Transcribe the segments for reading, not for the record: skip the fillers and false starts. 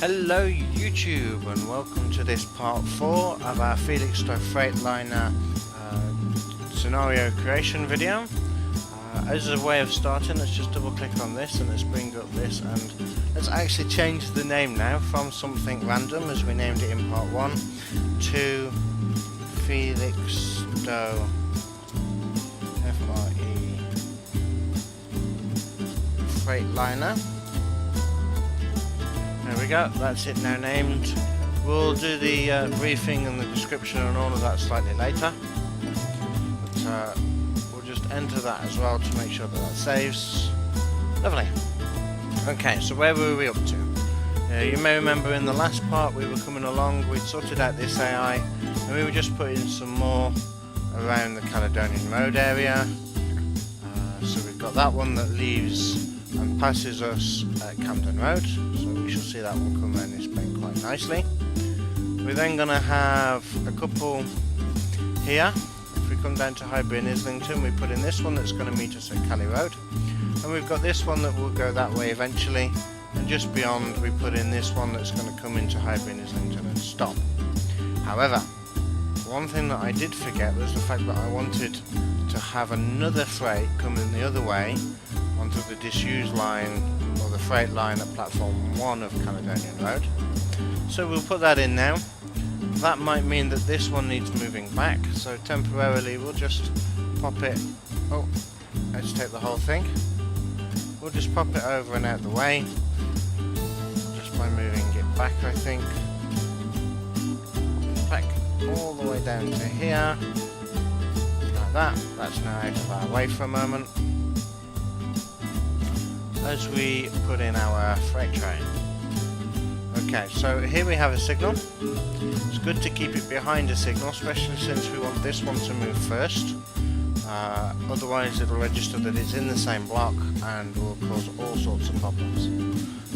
Hello YouTube, and welcome to this part 4 of our Felixstowe Freightliner scenario creation video. As a way of starting, let's just double click on this and let's bring up this, and let's actually change the name now from something random as we named it in part 1 to Felixstowe Freightliner. There we go, that's it now named. We'll do the briefing and the description and all of that slightly later, but we'll just enter that as well to make sure that that saves. Lovely. Okay, so where were we up to? You may remember in the last part we were coming along, we'd sorted out this AI and we were just putting some more around the Caledonian Road area. So we've got that one that leaves and passes us at Camden Road, so we shall see that one come around this bend quite nicely. We're then going to have a couple here. If we come down to Highbury and Islington, we put in this one that's going to meet us at Cally Road, and we've got this one that will go that way eventually, and just beyond we put in this one that's going to come into Highbury and Islington and stop. However, one thing that I did forget was the fact that I wanted to have another freight coming the other way onto the disused line, or the Freightliner at platform 1 of Caledonian Road. So we'll put that in now. That might mean that this one needs moving back, so temporarily we'll just pop it. Oh, let's take the whole thing. We'll just pop it over and out the way, just by moving it back, I think. Back all the way down to here, like that. That's now out of our way for a moment, as we put in our freight train. Okay, so here we have a signal. It's good to keep it behind a signal, especially since we want this one to move first. Otherwise it'll register that it's in the same block and will cause all sorts of problems.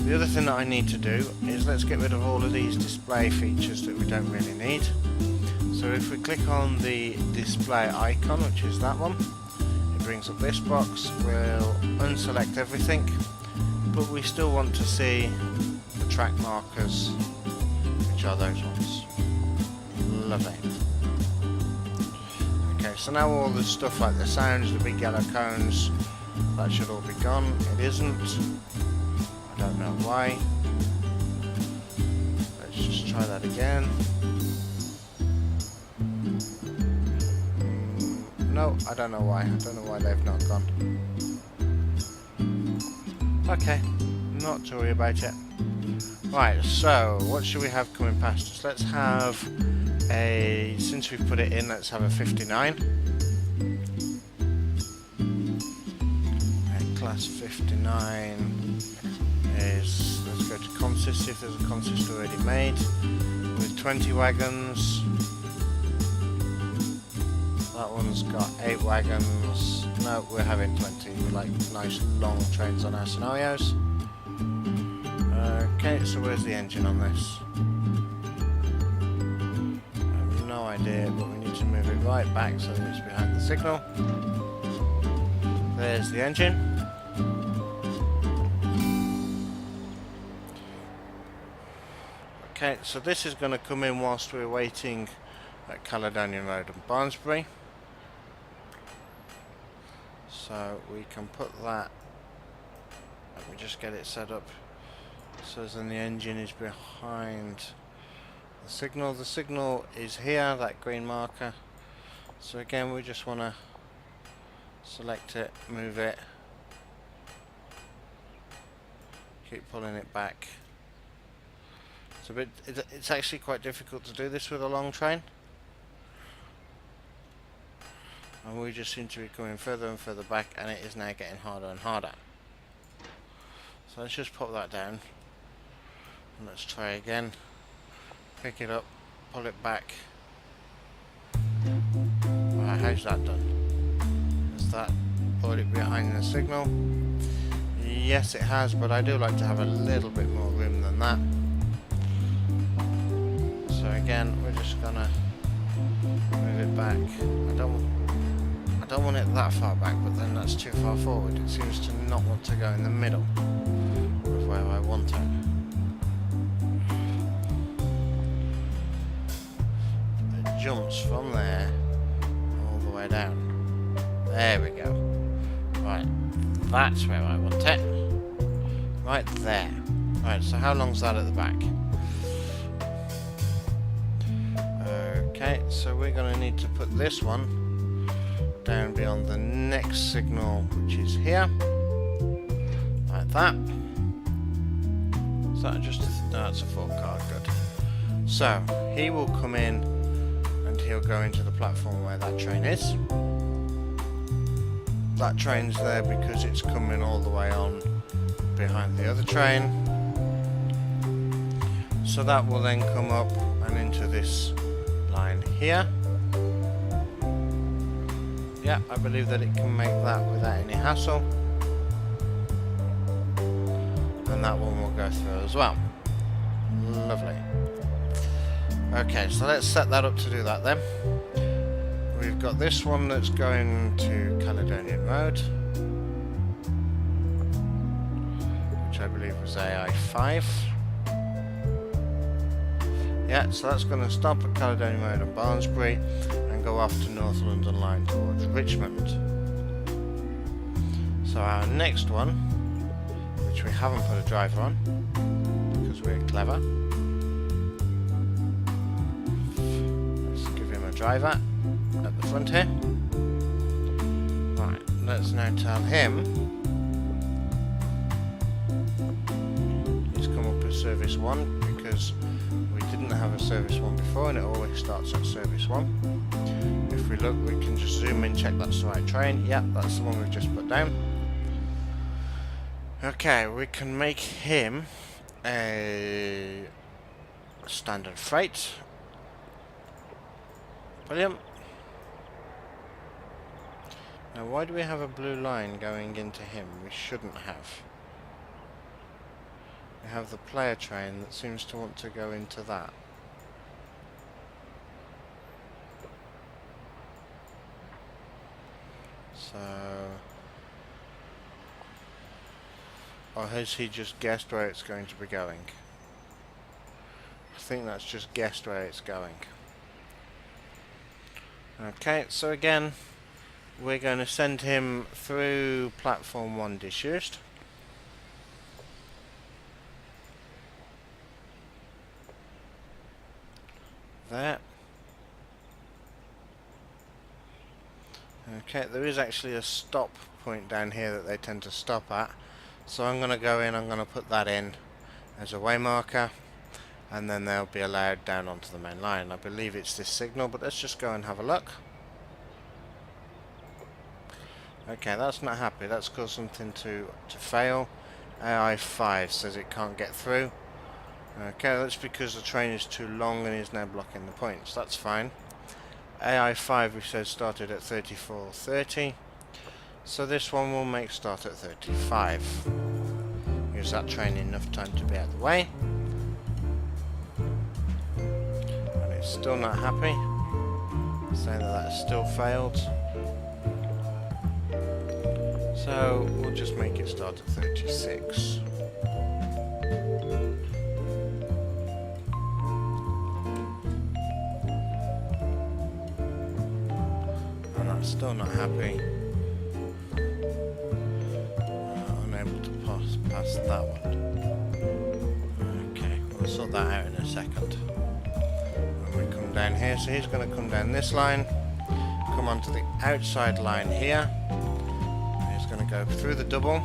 The other thing that I need to do is let's get rid of all of these display features that we don't really need. So if we click on the display icon, which is that one, brings up this box. We'll unselect everything, but we still want to see the track markers, which are those ones. Lovely. Okay, so now all the stuff like the sounds, the big yellow cones, that should all be gone. It isn't. I don't know why. Let's just try that again. No, I don't know why. I don't know why they've not gone. Okay, not to worry about it. Right, so what should we have coming past us? Let's have a, since we've put it in, let's have a 59. Class 59 is, let's go to consist, see if there's a consist already made, with 20 wagons. That one's got 8 wagons. No, we're having 20. We like nice long trains on our scenarios. Okay, so where's the engine on this? I have no idea, but we need to move it right back so that it's behind the signal. There's the engine. Okay, so this is going to come in whilst we're waiting at Caledonian Road and Barnsbury. So we can put that, let me just get it set up so then the engine is behind the signal. The signal is here, that green marker. So again we just want to select it, move it, keep pulling it back. It's actually quite difficult to do this with a long train. And we just seem to be coming further and further back, and it is now getting harder and harder. So let's just pop that down and let's try again. Pick it up, pull it back. Right, how's that done? Has that pulled it behind the signal? Yes it has, but I do like to have a little bit more room than that. So again we're just gonna move it back. I don't want it that far back, but then that's too far forward. It seems to not want to go in the middle of where I want it. jumps from there all the way down. There we go. Right, that's where I want it. Right there. Right, so how long's that at the back? Okay, so we're going to need to put this one down beyond the next signal, which is here. Like that. Is that just no, it's a 4 card, good. So, he will come in and he'll go into the platform where that train is. That train's there because it's coming all the way on behind the other train. So that will then come up and into this line here. Yeah, I believe that it can make that without any hassle. And that one will go through as well. Lovely. Okay, so let's set that up to do that then. We've got this one that's going to Caledonian mode, which I believe was AI5. Yeah, so that's going to stop at Caledonian mode and Barnsbury and go off to North London line towards Richmond. So our next one, which we haven't put a driver on because we're clever. Let's give him a driver at the front here. Right, let's now tell him he's come up as service 1 because we didn't have a service 1 before and it always starts at service 1. If we look, we can just zoom in, check that's the right train. Yep, that's the one we've just put down. Okay, we can make him a standard freight. Brilliant. Now why do we have a blue line going into him? We shouldn't have. We have the player train that seems to want to go into that. So... or has he just guessed where it's going to be going? I think that's just guessed where it's going. Okay, so again, we're going to send him through platform 1 disused. There. Okay, there is actually a stop point down here that they tend to stop at. So I'm going to go in, I'm going to put that in as a way marker, and then they'll be allowed down onto the main line. I believe it's this signal, but let's just go and have a look. Okay, that's not happy. That's caused something to fail. AI5 says it can't get through. Okay, that's because the train is too long and is now blocking the points. That's fine. AI5 we said started at 34:30. So this one will make start at 35. Gives that train enough time to be out of the way. And it's still not happy. Saying that that's still failed. So we'll just make it start at 36. And that's still not happy. Unable to pass that one. Okay, we'll sort that out in a second. When we come down here, so he's going to come down this line, come onto the outside line here. He's going to go through the double,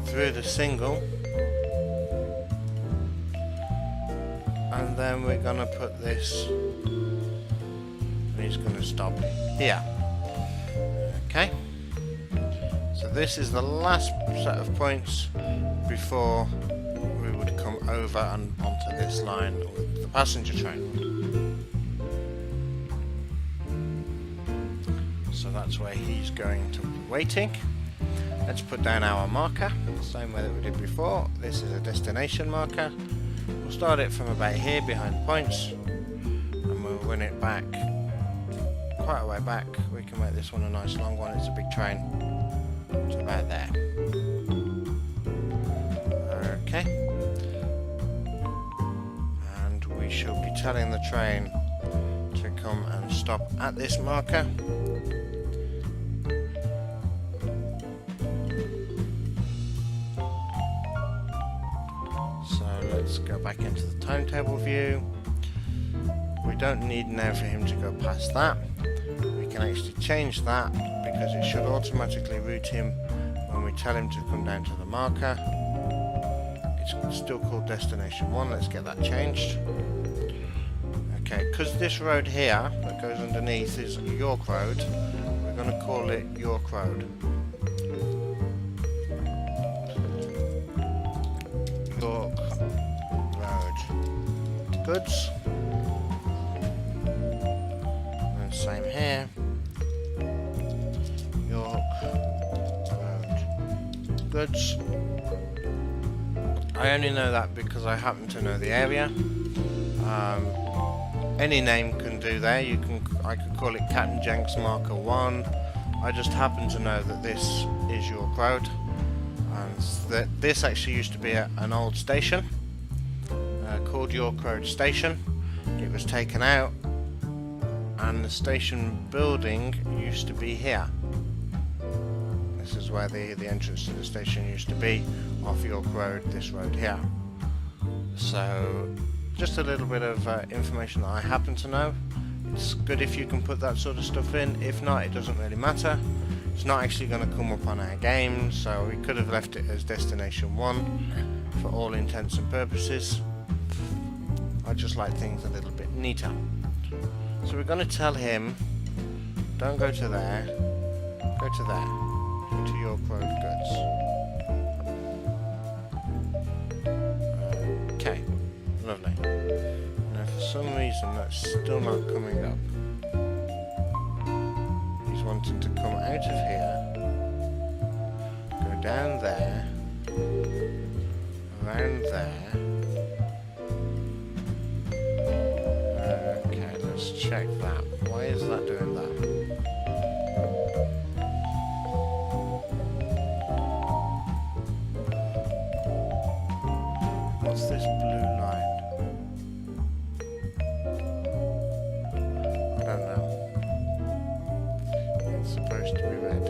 through the single, and then we're going to put this, and he's going to stop here. Okay. So this is the last set of points before we would come over and onto this line with the passenger train. So that's where he's going to be waiting. Let's put down our marker, same way that we did before. This is a destination marker. We'll start it from about here behind the points, and we'll run it back quite a way back. We can make this one a nice long one, it's a big train. To about there. Okay. And and we shall be telling the train to come and stop at this marker. So let's go back into the timetable view. We don't need now for him to go past that. We can actually change that because it should automatically route him when we tell him to come down to the marker. It's still called destination 1. Let's get that changed. Okay, because this road here that goes underneath is York Road, we're going to call it York Road. York Road. Goods. And same here. York Road. Goods. I only know that because I happen to know the area. Any name can do there. I could call it CptnJenks Marker 1. I just happen to know that this is York Road, and that this actually used to be an old station called York Road Station. It was taken out, and the station building used to be here. This is where the entrance to the station used to be, off York Road, this road here. So just a little bit of information that I happen to know. It's good if you can put that sort of stuff in. If not, it doesn't really matter. It's not actually going to come up on our game, so we could have left it as destination 1 for all intents and purposes. I just like things a little bit neater. So we're going to tell him, don't go to there, go to there, go to York Road Goods. Okay, lovely. Now for some reason that's still not coming up. He's wanting to come out of here, go down there, around there. Okay, let's check that. Why is that doing that? What's this blue line? I don't know. It's supposed to be red.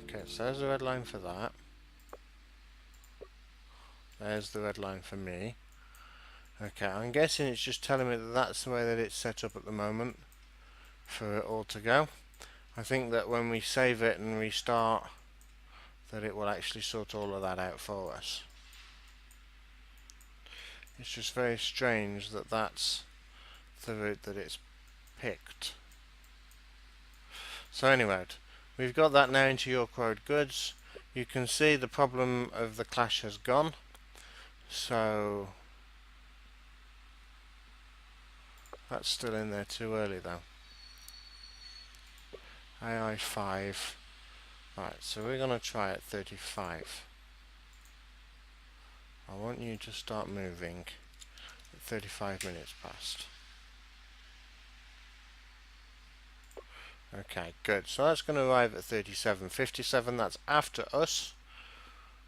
Okay, so there's the red line for that. There's the red line for me. Okay, I'm guessing it's just telling me that that's the way that it's set up at the moment for it all to go. I think that when we save it and restart, that it will actually sort all of that out for us. It's just very strange that that's the route that it's picked. So anyway, we've got that now into York Road Goods. You can see the problem of the clash has gone. So that's still in there too early though. AI5. Right, so we're going to try at 35. I want you to start moving at 35 minutes past. Okay, good. So that's going to arrive at 37:57. That's after us.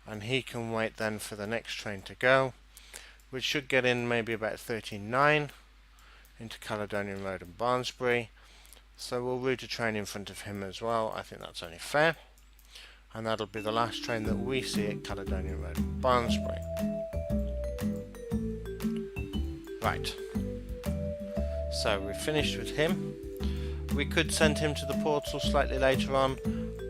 And he can wait then for the next train to go, which should get in maybe about 39 into Caledonian Road and Barnsbury. So we'll route a train in front of him as well. I think that's only fair. And that'll be the last train that we see at Caledonian Road and Barnsbury. Right. So we've finished with him. We could send him to the portal slightly later on.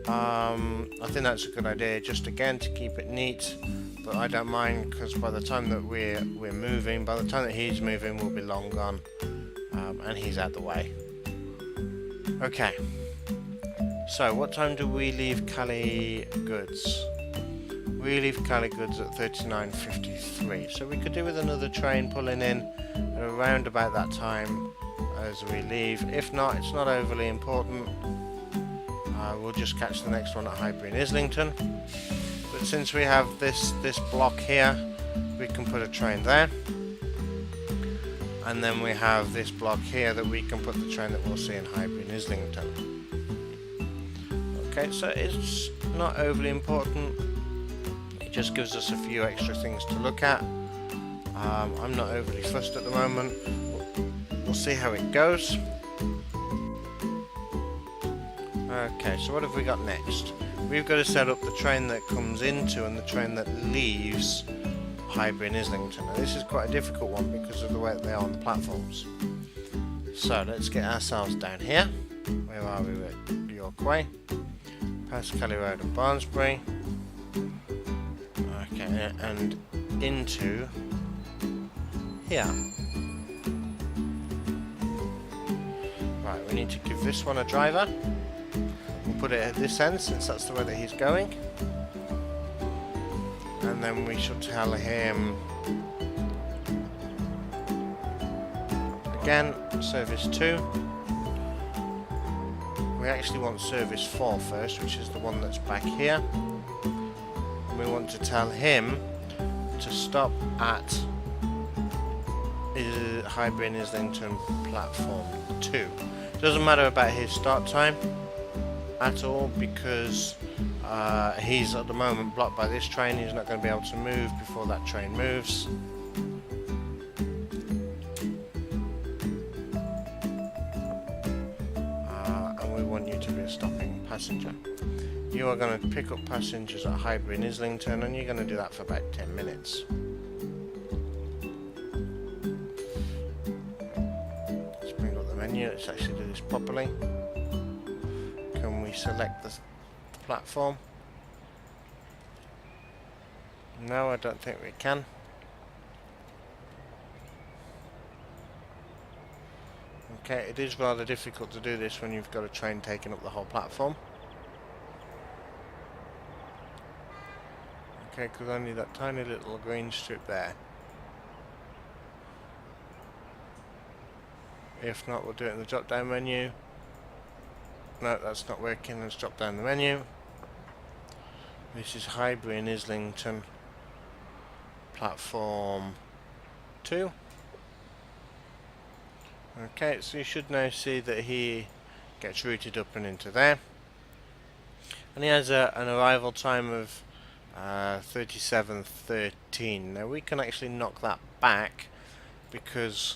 I think that's a good idea, just again to keep it neat. But I don't mind, because by the time that we're moving, by the time that he's moving, we'll be long gone. And he's out the way. Okay, so what time do we leave Cali Goods? We leave Cali Goods at 39:53, so we could do with another train pulling in at around about that time as we leave. If not, it's not overly important. We'll just catch the next one at Highbury and Islington. But since we have this block here, we can put a train there. And then we have this block here that we can put the train that we'll see in Highbury and Islington. Okay, so it's not overly important. It just gives us a few extra things to look at. I'm not overly fussed at the moment. We'll see how it goes. Okay, so what have we got next? We've got to set up the train that comes into and the train that leaves Highbury and Islington. Now this is quite a difficult one because of the way that they are on the platforms. So let's get ourselves down here. Where are we at York Way? Past Kelly Road and Barnsbury. Okay, and into here. Right, we need to give this one a driver. We'll put it at this end since that's the way that he's going. And then we shall tell him again, service 2. We actually want service 4 first, which is the one that's back here. And we want to tell him to stop at Highbury and Islington platform 2. Doesn't matter about his start time at all because he's at the moment blocked by this train. He's not going to be able to move before that train moves. And we want you to be a stopping passenger. You are going to pick up passengers at Highbury and Islington, and you're going to do that for about 10 minutes. Let's bring up the menu. Let's actually do this properly. Can we select the platform? No, I don't think we can. Okay, it is rather difficult to do this when you've got a train taking up the whole platform. Okay, because only that tiny little green strip there. If not, we'll do it in the drop down menu. No, that's not working. Let's drop down the menu. This is Highbury and Islington platform 2. Okay, so you should now see that he gets routed up and into there. And he has an arrival time of 37:13. Now we can actually knock that back because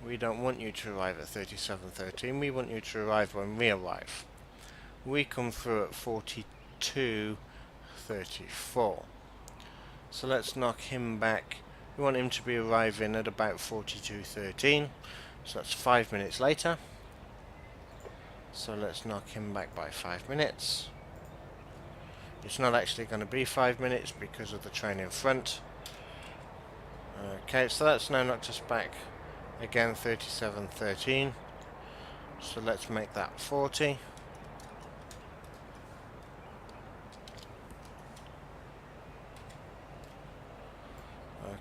we don't want you to arrive at 37:13. We want you to arrive when we arrive. We come through at 42:34. So let's knock him back. We want him to be arriving at about 42:13. So that's 5 minutes later. So let's knock him back by 5 minutes. It's not actually going to be 5 minutes because of the train in front. Okay, so that's now knocked us back again 37:13. So let's make that 40.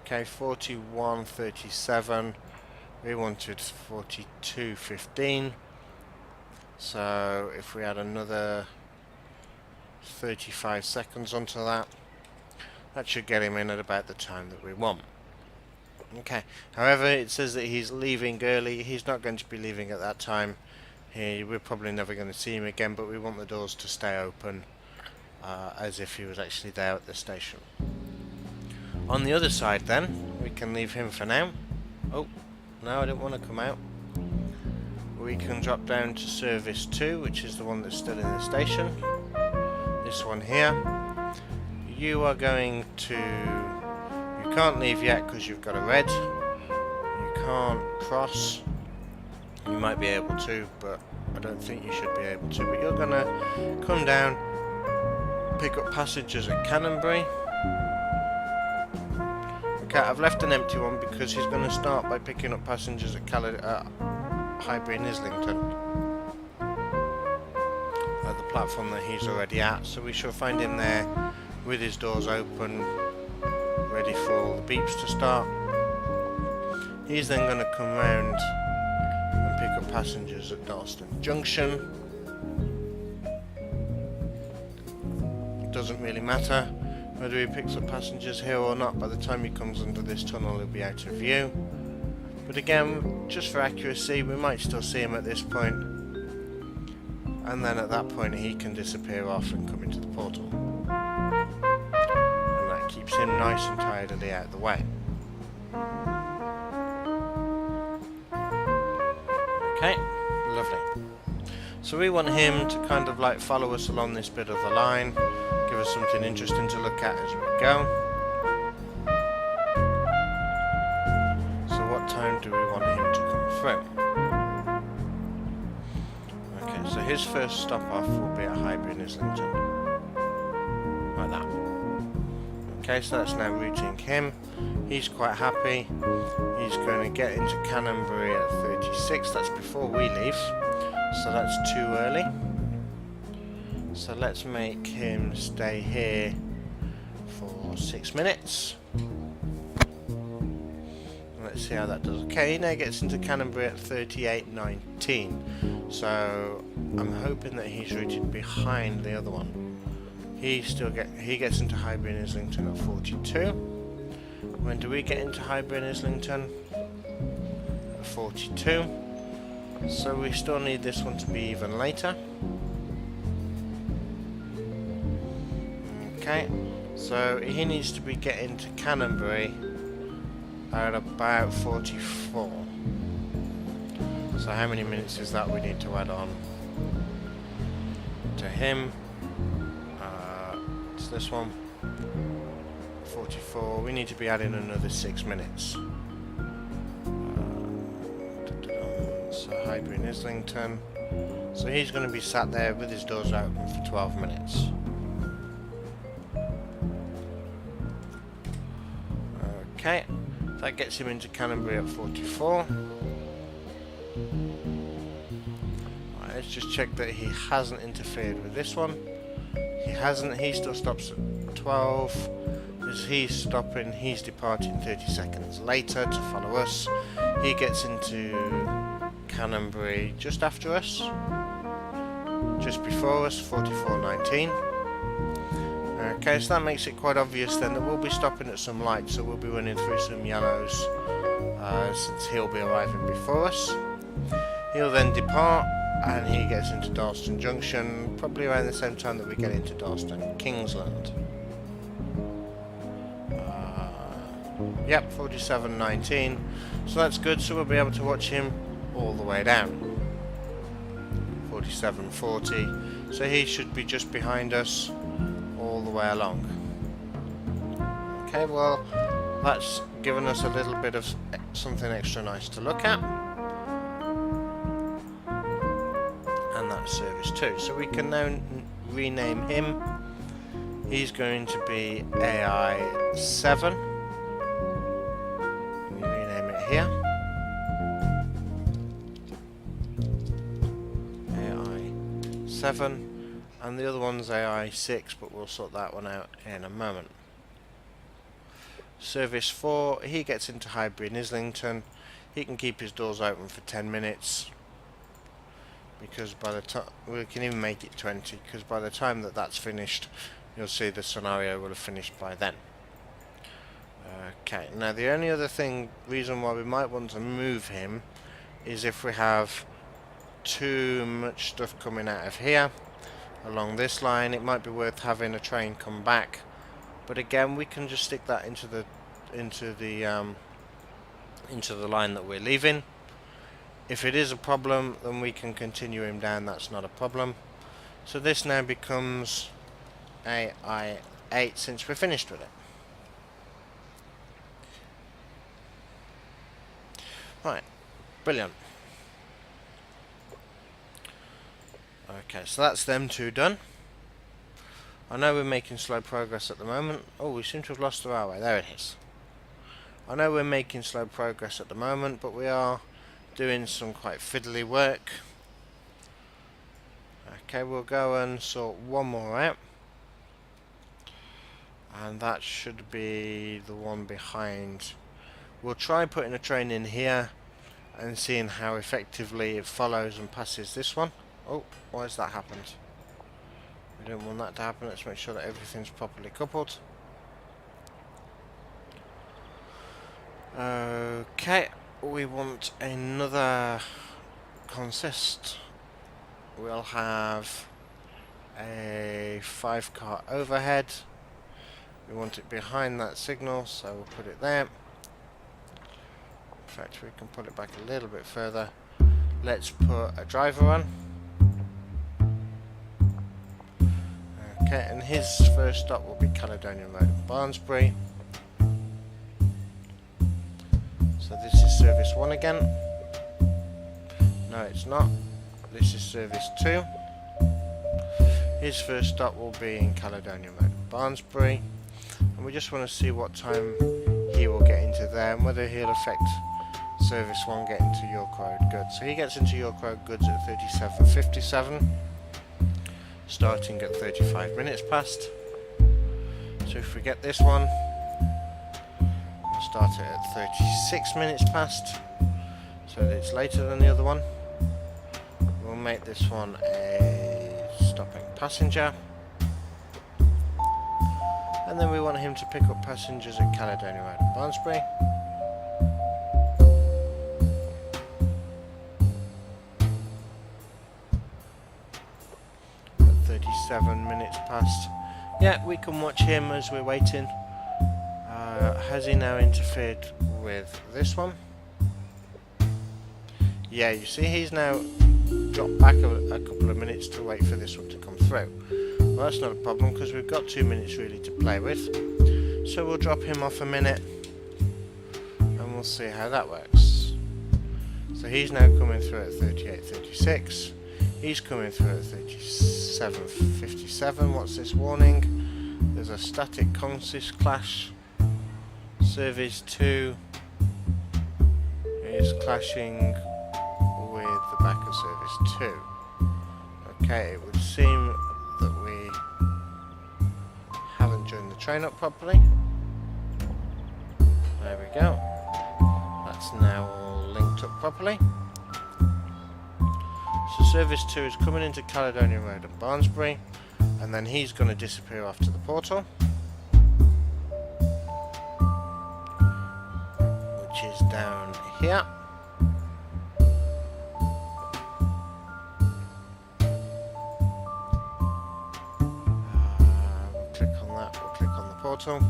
Okay, 41:37. We wanted 42:15. So if we add another 35 seconds onto that, that should get him in at about the time that we want. Okay, however, it says that he's leaving early. He's not going to be leaving at that time. We're probably never going to see him again, but we want the doors to stay open as if he was actually there at the station. On the other side then, we can leave him for now. Oh, no, I didn't want to come out. We can drop down to service 2, which is the one that's still in the station. This one here. You are going to... You can't leave yet because you've got a red. You can't cross. You might be able to, but I don't think you should be able to. But you're going to come down, pick up passengers at Canonbury. Okay, I've left an empty one because he's going to start by picking up passengers at Highbury and Islington. At the platform that he's already at. So we shall find him there with his doors open, ready for all the beeps to start. He's then going to come round and pick up passengers at Dalston Junction. It doesn't really matter whether he picks up passengers here or not. By the time he comes under this tunnel, he'll be out of view. But again, just for accuracy, we might still see him at this point. and then at that point he can disappear off and come into the portal. And that keeps him nice and tidily out of the way. Okay, lovely. So we want him to kind of like follow us along this bit of the line, give us something interesting to look at as we go. So what time do we want him to come through? Okay, so his first stop off will be at Highbury and Islington. Like that. Okay, so that's now routing him. He's quite happy. He's going to get into Canonbury at 36. That's before we leave. So that's too early. So let's make him stay here for 6 minutes. Let's see how that does. Okay, he now gets into Canonbury at 38.19. So I'm hoping that he's routed behind the other one. He gets into Highbury and Islington at 42. When do we get into Highbury and Islington? At 42. So we still need this one to be even later. Okay, so he needs to be getting to Canonbury at about 44. So how many minutes is that we need to add on to him? It's this one. 44. We need to be adding another 6 minutes. So Highbury and Islington. So he's going to be sat there with his doors open for 12 minutes. Okay, that gets him into Canonbury at 44. Right, let's just check that he hasn't interfered with this one. He hasn't. He still stops at 12. As he's stopping, he's departing 30 seconds later to follow us. He gets into Canonbury just after us, just before us, 44.19. Okay, so that makes it quite obvious then that we'll be stopping at some lights, so we'll be running through some yellows since he'll be arriving before us. He'll then depart and he gets into Dalston Junction probably around the same time that we get into Dalston Kingsland. Yep, 47.19. So that's good, so we'll be able to watch him all the way down. 47.40. So he should be just behind us all the way along. Okay, well, that's given us a little bit of something extra nice to look at. And that's service 2. So we can now rename him. He's going to be AI 7. We rename it here. AI 7. And the other one's AI 6, but we'll sort that one out in a moment. Service 4, he gets into Highbury and Islington. He can keep his doors open for 10 minutes. Because by the time, we can even make it 20, because by the time that that's finished, you'll see the scenario will have finished by then. Okay, now the only other reason why we might want to move him is if we have too much stuff coming out of here along this line. It might be worth having a train come back, but again we can just stick that into the line that we're leaving. If it is a problem, then we can continue him down, that's not a problem. So this now becomes AI 8 since we're finished with it. Right, brilliant. Okay, so that's them two done. I know we're making slow progress at the moment. Oh, we seem to have lost the railway. There it is. I know we're making slow progress at the moment, but we are doing some quite fiddly work. Okay, we'll go and sort one more out. And that should be the one behind. We'll try putting a train in here and seeing how effectively it follows and passes this one. Oh, why has that happened? We don't want that to happen. Let's make sure that everything's properly coupled. Okay, we want another consist. we'll have a 5-car overhead. We want it behind that signal, so we'll put it there. In fact, we can put it back a little bit further. Let's put a driver on. Okay, and his first stop will be Caledonia Road in Barnsbury. So this is service 1 again. No, it's not. This is service 2. His first stop will be in Caledonia Road in Barnsbury. And we just want to see what time he will get into there and whether he'll affect service 1 getting to York Road Goods. So he gets into York Road Goods at 37:57, starting at 35 minutes past. So if we get this one, we'll start it at 36 minutes past, so that it's later than the other one. We'll make this one a stopping passenger. And then we want him to pick up passengers at Caledonia Road in Barnsbury. At 37 minutes past. Yeah, we can watch him as we're waiting. Has he now interfered with this one? Yeah, you see he's now dropped back a couple of minutes to wait for this one to come through. Well, that's not a problem because we've got 2 minutes really to play with. So we'll drop him off a minute and we'll see how that works. So he's now coming through at 38:36. He's coming through at 37:57. What's this warning? There's a static consist clash. Service 2 is clashing with the back of service 2. Okay, it would seem that we haven't joined the train up properly. There we go. That's now all linked up properly. So service 2 is coming into Caledonia Road and Barnsbury, and then he's going to disappear off to the portal, which is down here. Portal.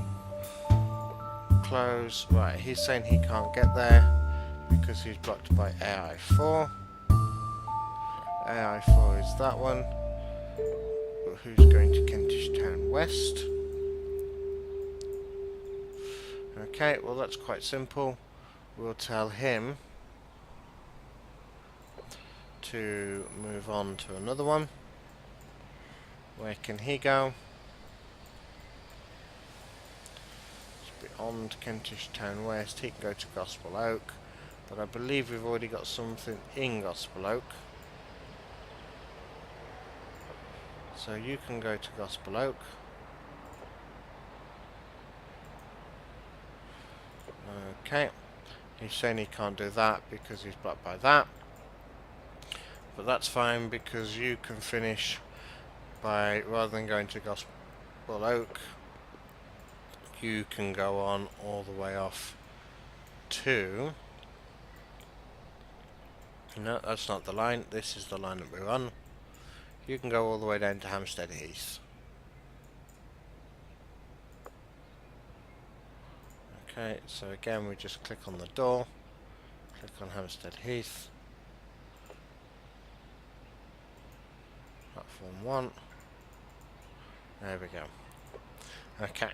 Close. Right, he's saying he can't get there because he's blocked by AI4. AI4 is that one. But who's going to Kentish Town West? Okay, well that's quite simple. We'll tell him to move on to another one. Where can he go? On to Kentish Town West. He can go to Gospel Oak, but I believe we've already got something in Gospel Oak, so you can go to Gospel Oak. Okay, he's saying he can't do that because he's blocked by that, but that's fine because you can finish by, rather than going to Gospel Oak, you can go on all the way off to... No, that's not the line. This is the line that we're on. You can go all the way down to Hampstead Heath. Okay, so again we just click on the door, click on Hampstead Heath, platform 1. There we go. Okay.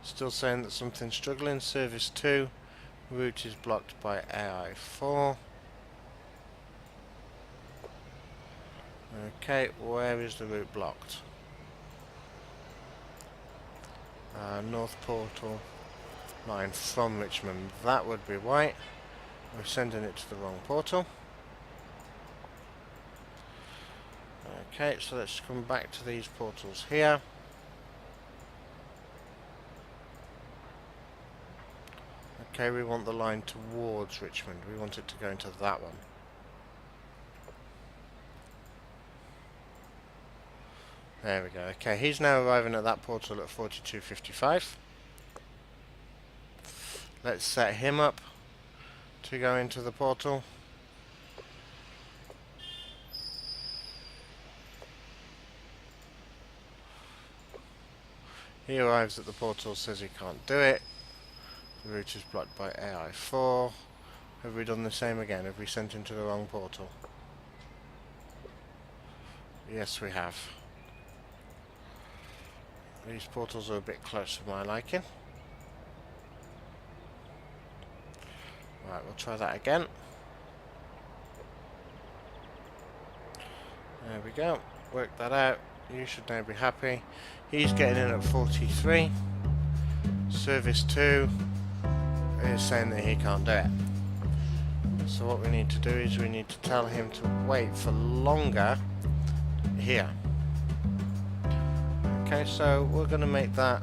Still saying that something's struggling. Service 2, route is blocked by AI4. Okay, where is the route blocked? North Portal line from Richmond. That would be why. We're sending it to the wrong portal. Okay, so let's come back to these portals here. Okay, we want the line towards Richmond. We want it to go into that one. There we go. Okay, he's now arriving at that portal at 42:55. Let's set him up to go into the portal. He arrives at the portal, says he can't do it. The route is blocked by AI4. Have we done the same again? Have we sent him to the wrong portal? Yes, we have. These portals are a bit close to my liking. Right, we'll try that again. There we go. Work that out. You should now be happy. He's getting in at 43. Service 2 is saying that he can't do it. So what we need to do is we need to tell him to wait for longer here. Okay, so we're going to make that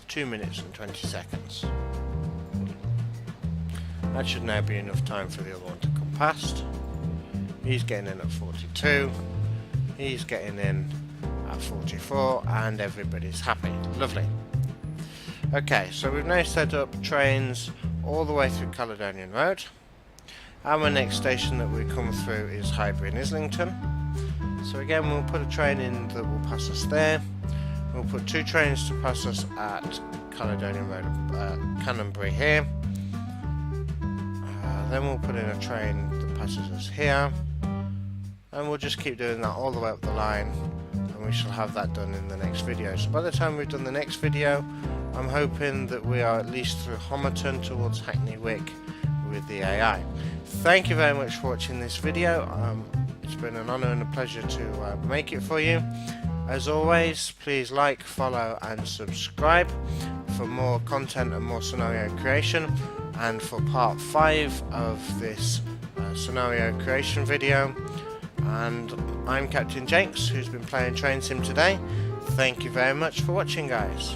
2 minutes and 20 seconds. That should now be enough time for the other one to come past. He's getting in at 42. He's getting in at 44, and everybody's happy. Lovely. Okay, so we've now set up trains all the way through Caledonian Road. Our next station that we come through is Highbury and Islington. So again, we'll put a train in that will pass us there. We'll put 2 trains to pass us at Caledonian Road, Canonbury here. Then we'll put in a train that passes us here. And we'll just keep doing that all the way up the line, and we shall have that done in the next video. So by the time we've done the next video, I'm hoping that we are at least through Homerton towards Hackney Wick with the AI. Thank you very much for watching this video. It's been an honour and a pleasure to make it for you. As always, please like, follow and subscribe for more content and more scenario creation. And for part 5 of this scenario creation video. And I'm CptnJenks, who's been playing Train Sim today. Thank you very much for watching, guys.